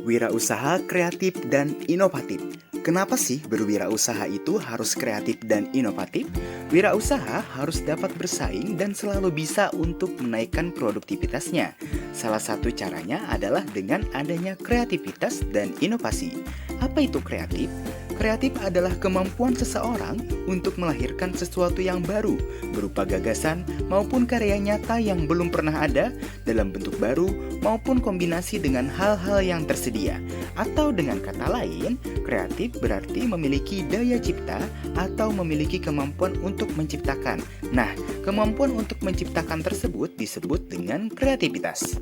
Wirausaha kreatif dan inovatif. Kenapa sih berwirausaha itu harus kreatif dan inovatif? Wirausaha harus dapat bersaing dan selalu bisa untuk menaikkan produktivitasnya. Salah satu caranya adalah dengan adanya kreativitas dan inovasi. Apa itu kreatif? Kreatif adalah kemampuan seseorang untuk melahirkan sesuatu yang baru, berupa gagasan maupun karya nyata yang belum pernah ada dalam bentuk baru maupun kombinasi dengan hal-hal yang tersedia. Atau dengan kata lain, kreatif berarti memiliki daya cipta atau memiliki kemampuan untuk menciptakan. Nah, kemampuan untuk menciptakan tersebut disebut dengan kreativitas.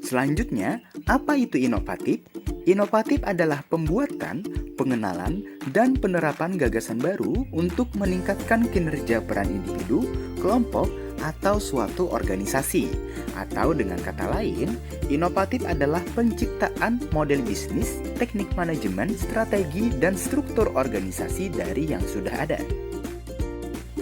Selanjutnya, apa itu inovatif? Inovatif adalah pembuatan, pengenalan, dan penerapan gagasan baru untuk meningkatkan kinerja peran individu, kelompok, atau suatu organisasi. Atau dengan kata lain, inovatif adalah penciptaan model bisnis, teknik manajemen, strategi, dan struktur organisasi dari yang sudah ada.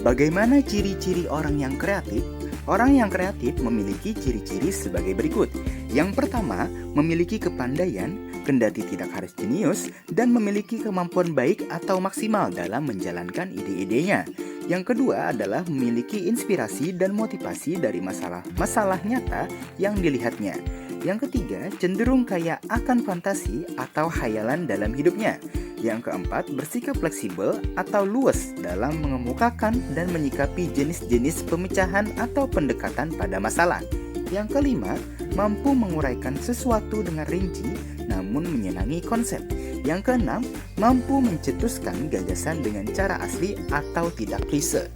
Bagaimana ciri-ciri orang yang kreatif? Orang yang kreatif memiliki ciri-ciri sebagai berikut. Yang pertama, memiliki kepandaian, kendati tidak harus jenius, dan memiliki kemampuan baik atau maksimal dalam menjalankan ide-idenya. Yang kedua adalah memiliki inspirasi dan motivasi dari masalah nyata yang dilihatnya. Yang ketiga, cenderung kaya akan fantasi atau khayalan dalam hidupnya. Yang keempat, bersikap fleksibel atau luas dalam mengemukakan dan menyikapi jenis-jenis pemecahan atau pendekatan pada masalah. Yang kelima, mampu menguraikan sesuatu dengan rinci namun menyenangi konsep. Yang keenam, mampu mencetuskan gagasan dengan cara asli atau tidak klise.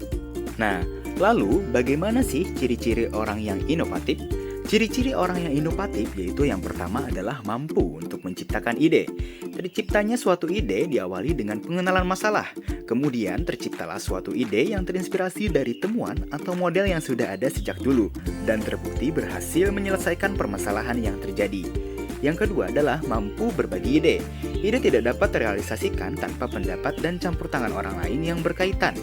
Nah, lalu bagaimana sih ciri-ciri orang yang inovatif? Ciri-ciri orang yang inovatif yaitu yang pertama adalah mampu untuk menciptakan ide. Terciptanya suatu ide diawali dengan pengenalan masalah. Kemudian terciptalah suatu ide yang terinspirasi dari temuan atau model yang sudah ada sejak dulu dan terbukti berhasil menyelesaikan permasalahan yang terjadi. Yang kedua adalah mampu berbagi ide. Ide tidak dapat terrealisasikan tanpa pendapat dan campur tangan orang lain yang berkaitan.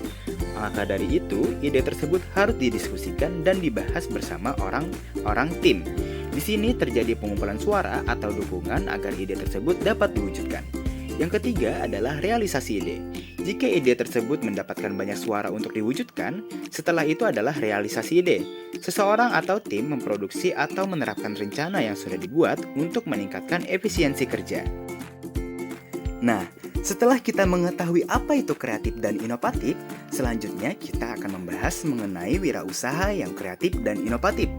Maka dari itu, ide tersebut harus didiskusikan dan dibahas bersama orang tim. Di sini terjadi pengumpulan suara atau dukungan agar ide tersebut dapat diwujudkan. Yang ketiga adalah realisasi ide. Jika ide tersebut mendapatkan banyak suara untuk diwujudkan, setelah itu adalah realisasi ide. Seseorang atau tim memproduksi atau menerapkan rencana yang sudah dibuat untuk meningkatkan efisiensi kerja. Nah, setelah kita mengetahui apa itu kreatif dan inovatif, selanjutnya kita akan membahas mengenai wirausaha yang kreatif dan inovatif.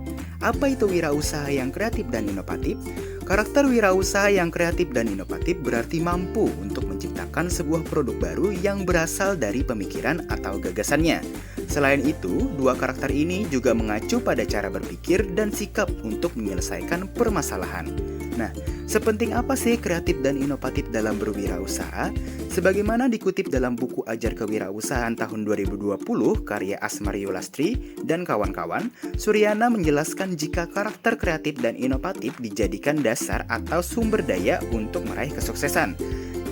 Apa itu wirausaha yang kreatif dan inovatif? Karakter wirausaha yang kreatif dan inovatif berarti mampu untuk menciptakan sebuah produk baru yang berasal dari pemikiran atau gagasannya. Selain itu, dua karakter ini juga mengacu pada cara berpikir dan sikap untuk menyelesaikan permasalahan. Nah, sepenting apa sih kreatif dan inovatif dalam berwirausaha? Sebagaimana dikutip dalam buku Ajar Kewirausahaan tahun 2020 karya Asmari Yulastri dan kawan-kawan, Suryana menjelaskan jika karakter kreatif dan inovatif dijadikan dasar atau sumber daya untuk meraih kesuksesan.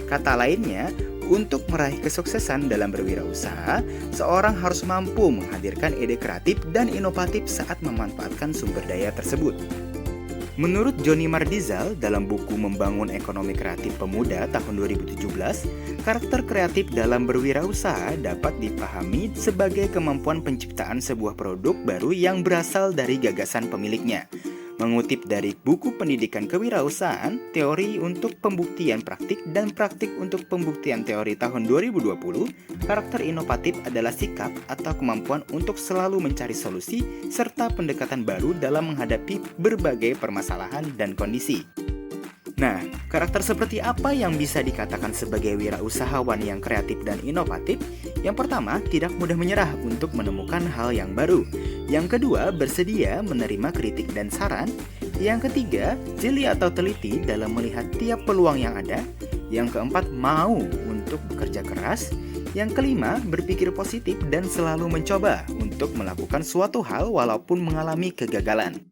Kata lainnya, untuk meraih kesuksesan dalam berwirausaha, seorang harus mampu menghadirkan ide kreatif dan inovatif saat memanfaatkan sumber daya tersebut. Menurut Joni Mardizal dalam buku Membangun Ekonomi Kreatif Pemuda tahun 2017, karakter kreatif dalam berwirausaha dapat dipahami sebagai kemampuan penciptaan sebuah produk baru yang berasal dari gagasan pemiliknya. Mengutip dari buku Pendidikan Kewirausahaan, Teori untuk Pembuktian Praktik dan Praktik untuk Pembuktian Teori tahun 2020, karakter inovatif adalah sikap atau kemampuan untuk selalu mencari solusi serta pendekatan baru dalam menghadapi berbagai permasalahan dan kondisi. Nah, karakter seperti apa yang bisa dikatakan sebagai wirausahawan yang kreatif dan inovatif? Yang pertama, tidak mudah menyerah untuk menemukan hal yang baru. Yang kedua, bersedia menerima kritik dan saran. Yang ketiga, jeli atau teliti dalam melihat tiap peluang yang ada. Yang keempat, mau untuk bekerja keras. Yang kelima, berpikir positif dan selalu mencoba untuk melakukan suatu hal walaupun mengalami kegagalan.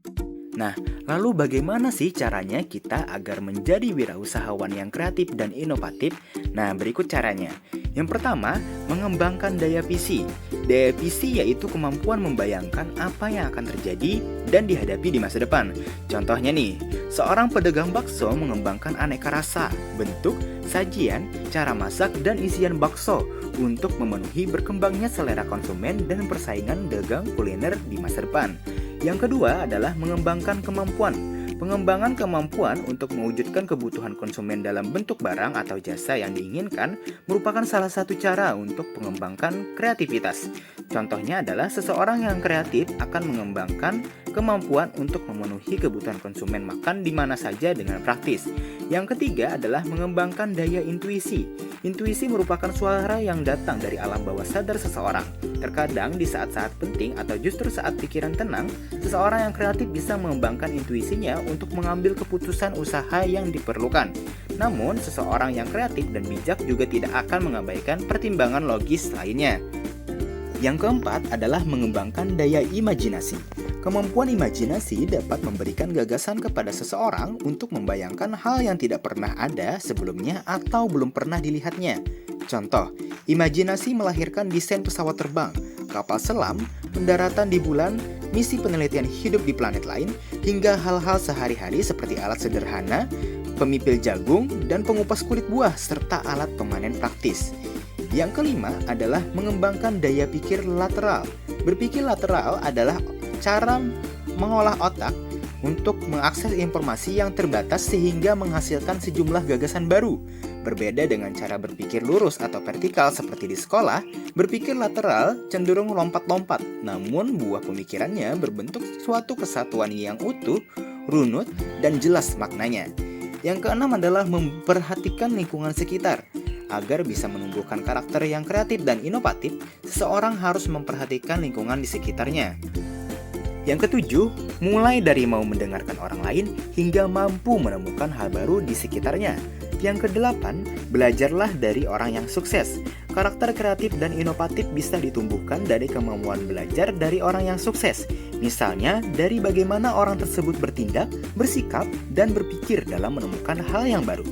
Nah, lalu bagaimana sih caranya kita agar menjadi wirausahawan yang kreatif dan inovatif? Nah, berikut caranya. Yang pertama, mengembangkan daya visi. Daya visi yaitu kemampuan membayangkan apa yang akan terjadi dan dihadapi di masa depan. Contohnya nih, seorang pedagang bakso mengembangkan aneka rasa, bentuk, sajian, cara masak, dan isian bakso untuk memenuhi berkembangnya selera konsumen dan persaingan dagang kuliner di masa depan. Yang kedua adalah mengembangkan kemampuan. Pengembangan kemampuan untuk mewujudkan kebutuhan konsumen dalam bentuk barang atau jasa yang diinginkan merupakan salah satu cara untuk mengembangkan kreativitas. Contohnya adalah seseorang yang kreatif akan mengembangkan kemampuan untuk memenuhi kebutuhan konsumen makan di mana saja dengan praktis. Yang ketiga adalah mengembangkan daya intuisi. Intuisi merupakan suara yang datang dari alam bawah sadar seseorang. Terkadang di saat-saat penting atau justru saat pikiran tenang, seseorang yang kreatif bisa mengembangkan intuisinya untuk mengambil keputusan usaha yang diperlukan. Namun, seseorang yang kreatif dan bijak juga tidak akan mengabaikan pertimbangan logis lainnya. Yang keempat adalah mengembangkan daya imajinasi. Kemampuan imajinasi dapat memberikan gagasan kepada seseorang untuk membayangkan hal yang tidak pernah ada sebelumnya atau belum pernah dilihatnya. Contoh, imajinasi melahirkan desain pesawat terbang, kapal selam, pendaratan di bulan, misi penelitian hidup di planet lain, hingga hal-hal sehari-hari seperti alat sederhana, pemipil jagung, dan pengupas kulit buah, serta alat pemanen praktis. Yang kelima adalah mengembangkan daya pikir lateral. Berpikir lateral adalah cara mengolah otak untuk mengakses informasi yang terbatas sehingga menghasilkan sejumlah gagasan baru. Berbeda dengan cara berpikir lurus atau vertikal seperti di sekolah, berpikir lateral cenderung lompat-lompat, namun buah pemikirannya berbentuk suatu kesatuan yang utuh, runut, dan jelas maknanya. Yang keenam adalah memperhatikan lingkungan sekitar. Agar bisa menumbuhkan karakter yang kreatif dan inovatif, seseorang harus memperhatikan lingkungan di sekitarnya. Yang ketujuh, mulai dari mau mendengarkan orang lain hingga mampu menemukan hal baru di sekitarnya. Yang kedelapan, belajarlah dari orang yang sukses. Karakter kreatif dan inovatif bisa ditumbuhkan dari kemampuan belajar dari orang yang sukses. Misalnya, dari bagaimana orang tersebut bertindak, bersikap, dan berpikir dalam menemukan hal yang baru.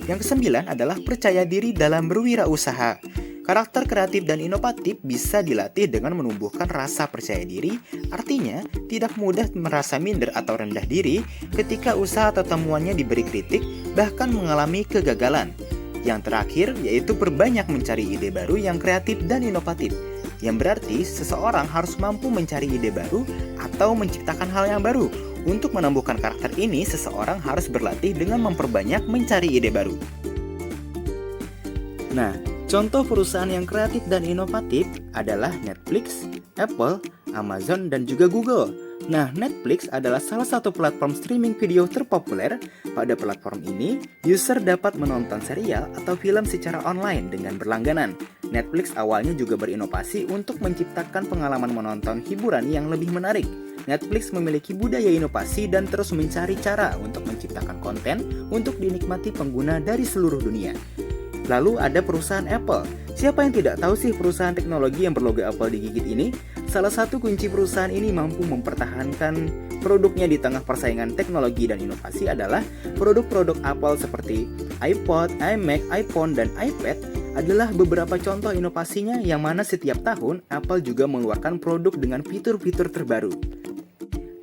Yang kesembilan adalah percaya diri dalam berwirausaha. Karakter kreatif dan inovatif bisa dilatih dengan menumbuhkan rasa percaya diri, artinya tidak mudah merasa minder atau rendah diri ketika usaha atau temuannya diberi kritik, bahkan mengalami kegagalan. Yang terakhir yaitu perbanyak mencari ide baru yang kreatif dan inovatif, yang berarti seseorang harus mampu mencari ide baru atau menciptakan hal yang baru. Untuk menumbuhkan karakter ini, seseorang harus berlatih dengan memperbanyak mencari ide baru. Nah, contoh perusahaan yang kreatif dan inovatif adalah Netflix, Apple, Amazon, dan juga Google. Nah, Netflix adalah salah satu platform streaming video terpopuler. Pada platform ini, user dapat menonton serial atau film secara online dengan berlangganan. Netflix awalnya juga berinovasi untuk menciptakan pengalaman menonton hiburan yang lebih menarik. Netflix memiliki budaya inovasi dan terus mencari cara untuk menciptakan konten untuk dinikmati pengguna dari seluruh dunia. Lalu ada perusahaan Apple. Siapa yang tidak tahu sih perusahaan teknologi yang berlogo Apple digigit ini? Salah satu kunci perusahaan ini mampu mempertahankan produknya di tengah persaingan teknologi dan inovasi adalah produk-produk Apple seperti iPod, iMac, iPhone, dan iPad adalah beberapa contoh inovasinya yang mana setiap tahun Apple juga mengeluarkan produk dengan fitur-fitur terbaru.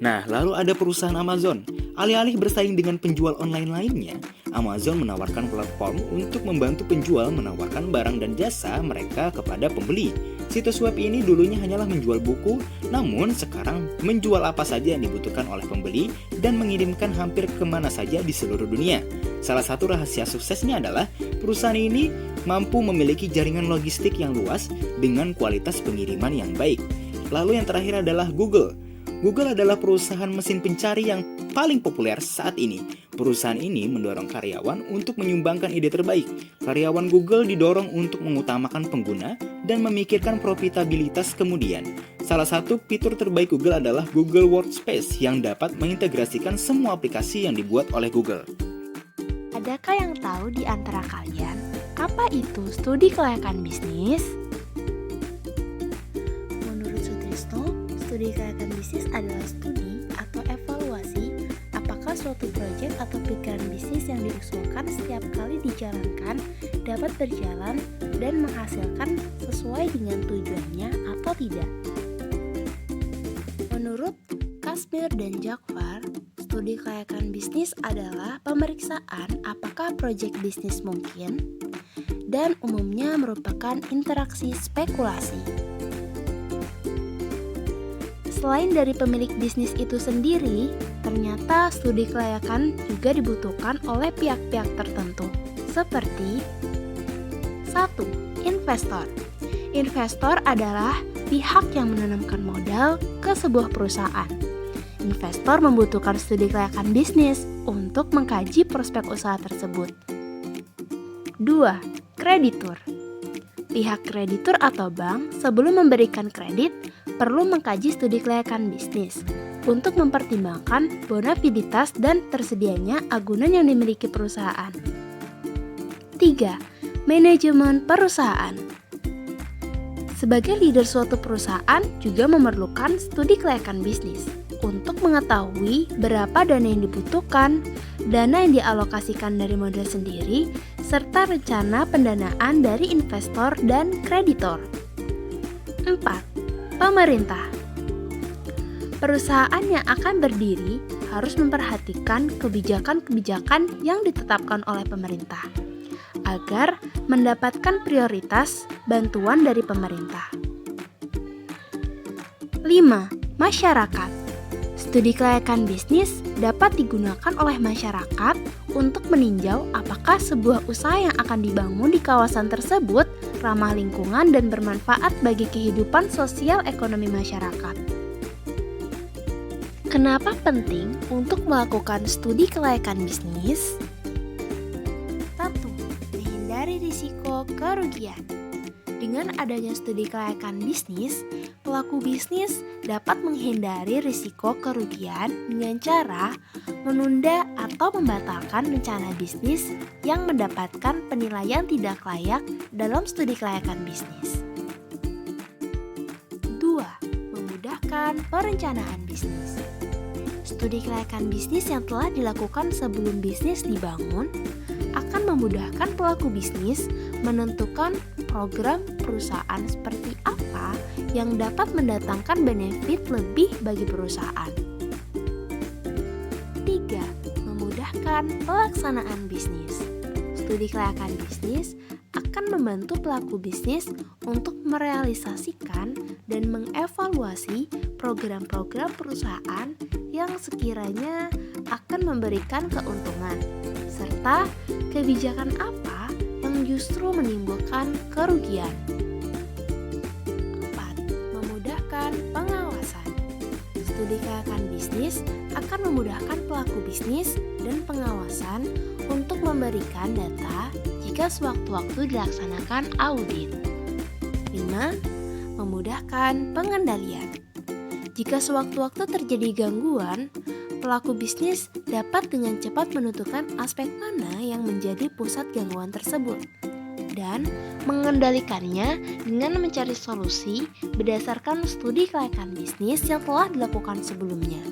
Nah, lalu ada perusahaan Amazon. Alih-alih bersaing dengan penjual online lainnya, Amazon menawarkan platform untuk membantu penjual menawarkan barang dan jasa mereka kepada pembeli. Situs web ini dulunya hanyalah menjual buku, namun sekarang menjual apa saja yang dibutuhkan oleh pembeli dan mengirimkan hampir kemana saja di seluruh dunia. Salah satu rahasia suksesnya adalah perusahaan ini mampu memiliki jaringan logistik yang luas dengan kualitas pengiriman yang baik. Lalu yang terakhir adalah Google. Google adalah perusahaan mesin pencari yang paling populer saat ini. Perusahaan ini mendorong karyawan untuk menyumbangkan ide terbaik. Karyawan Google didorong untuk mengutamakan pengguna dan memikirkan profitabilitas kemudian. Salah satu fitur terbaik Google adalah Google Workspace yang dapat mengintegrasikan semua aplikasi yang dibuat oleh Google. Adakah yang tahu di antara kalian apa itu studi kelayakan bisnis? Menurut Sutrisno, studi kelayakan bisnis adalah studi atau evaluasi suatu proyek atau pikiran bisnis yang diusulkan setiap kali dijalankan dapat berjalan dan menghasilkan sesuai dengan tujuannya atau tidak. Menurut Kasmir dan Jakfar, studi kelayakan bisnis adalah pemeriksaan apakah proyek bisnis mungkin dan umumnya merupakan interaksi spekulasi. Selain dari pemilik bisnis itu sendiri, ternyata studi kelayakan juga dibutuhkan oleh pihak-pihak tertentu, seperti 1. Investor. Investor adalah pihak yang menanamkan modal ke sebuah perusahaan. Investor membutuhkan studi kelayakan bisnis untuk mengkaji prospek usaha tersebut. 2. Kreditur. Pihak kreditur atau bank sebelum memberikan kredit perlu mengkaji studi kelayakan bisnis untuk mempertimbangkan bonafiditas dan tersedianya agunan yang dimiliki perusahaan. 3. Manajemen perusahaan. Sebagai leader suatu perusahaan juga memerlukan studi kelayakan bisnis untuk mengetahui berapa dana yang dibutuhkan, dana yang dialokasikan dari modal sendiri, serta rencana pendanaan dari investor dan kreditor. 4. Pemerintah. Perusahaan yang akan berdiri harus memperhatikan kebijakan-kebijakan yang ditetapkan oleh pemerintah agar mendapatkan prioritas bantuan dari pemerintah. 5. Masyarakat. Studi kelayakan bisnis dapat digunakan oleh masyarakat untuk meninjau apakah sebuah usaha yang akan dibangun di kawasan tersebut ramah lingkungan dan bermanfaat bagi kehidupan sosial ekonomi masyarakat. Kenapa penting untuk melakukan studi kelayakan bisnis? 1. Menghindari risiko kerugian. Dengan adanya studi kelayakan bisnis, pelaku bisnis dapat menghindari risiko kerugian dengan cara menunda atau membatalkan rencana bisnis yang mendapatkan penilaian tidak layak dalam studi kelayakan bisnis. 2. Memudahkan perencanaan bisnis. Studi kelayakan bisnis yang telah dilakukan sebelum bisnis dibangun akan memudahkan pelaku bisnis menentukan program perusahaan seperti apa yang dapat mendatangkan benefit lebih bagi perusahaan. 3. Memudahkan pelaksanaan bisnis. Studi kelayakan bisnis akan membantu pelaku bisnis untuk merealisasikan dan mengevaluasi program-program perusahaan yang sekiranya akan memberikan keuntungan, serta kebijakan apa yang justru menimbulkan kerugian. 4. Memudahkan pengawasan. Studi kelayakan bisnis akan memudahkan pelaku bisnis dan pengawasan untuk memberikan data jika sewaktu-waktu dilaksanakan audit. 5. Memudahkan pengendalian. Jika sewaktu-waktu terjadi gangguan, pelaku bisnis dapat dengan cepat menentukan aspek mana yang menjadi pusat gangguan tersebut dan mengendalikannya dengan mencari solusi berdasarkan studi kelayakan bisnis yang telah dilakukan sebelumnya.